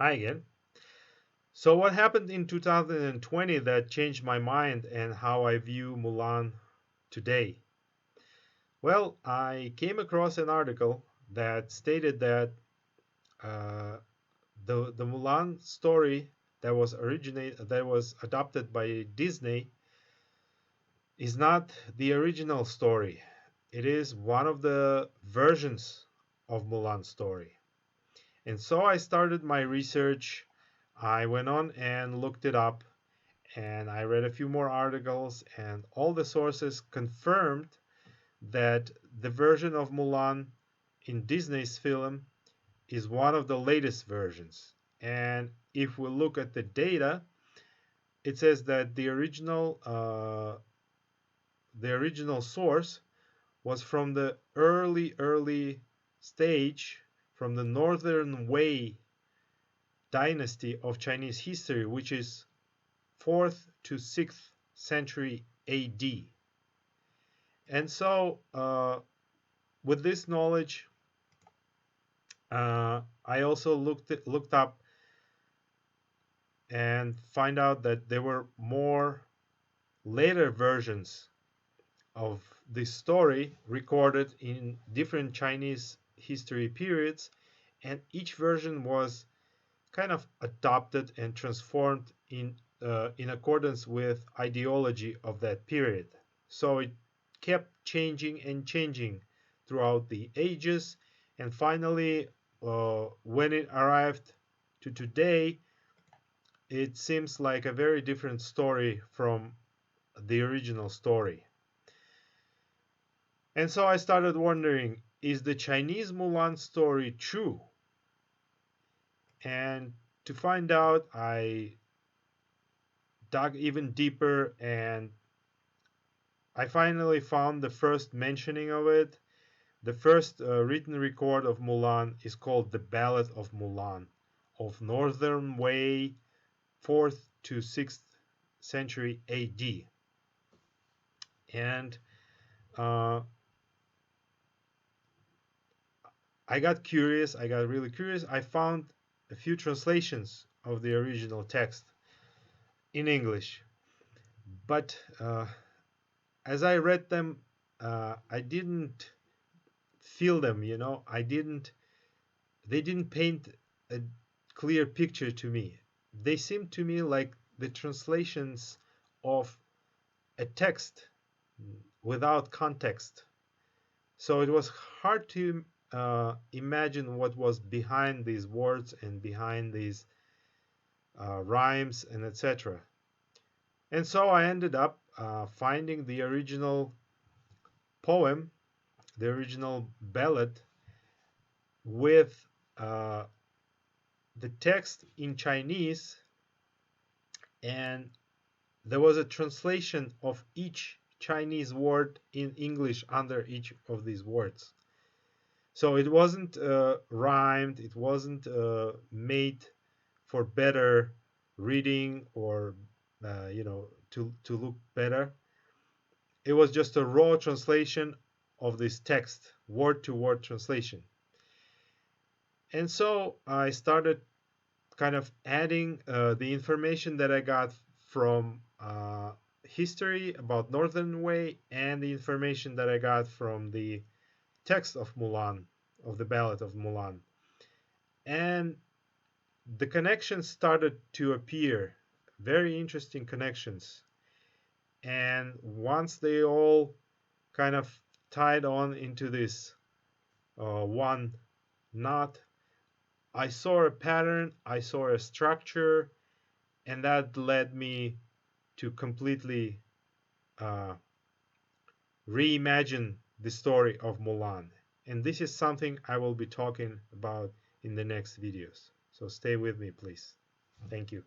Hi again. So, what happened in 2020 that changed my mind and how I view Mulan today? Well, I came across an article that stated that uh, the Mulan story that was adopted by Disney is not the original story. It is one of the versions of Mulan story. And so I started my research. I went on and looked it up, and I read a few more articles, and all the sources confirmed that the version of Mulan in Disney's film is one of the latest versions. And if we look at the data, it says that the original source was from the early stage, from the Northern Wei dynasty of Chinese history, which is 4th to 6th century AD. And so, with this knowledge, I also looked up and find out that there were more later versions of this story recorded in different Chinese history periods, and each version was kind of adopted and transformed in accordance with ideology of that period. So it kept changing and changing throughout the ages, and finally, when it arrived to today, it seems like a very different story from the original story. And so I started wondering, is the Chinese Mulan story true? And to find out, I dug even deeper, and I finally found the first mentioning of it. The first written record of Mulan is called the Ballad of Mulan of Northern Wei, 4th to 6th century AD. And uh, I got curious, I got really curious. I found a few translations of the original text in English. But as I read them, I didn't feel them, they didn't paint a clear picture to me. They seemed to me like the translations of a text without context. So it was hard to imagine what was behind these words and behind these rhymes and etc. And so I ended up finding the original poem, the original ballad, with uh, the text in Chinese, and there was a translation of each Chinese word in English under each of these words. So it wasn't rhymed, it wasn't made for better reading or to look better. It was just a raw translation of this text, word to word translation. And so I started kind of adding the information that I got from history about Northern Wei and the information that I got from the text of Mulan, of the Ballad of Mulan. And the connections started to appear, very interesting connections. And once they all kind of tied on into this one knot, I saw a pattern, I saw a structure, and that led me to completely uh, reimagine the story of Mulan. And this is something I will be talking about in the next videos. So stay with me, please. Thank you.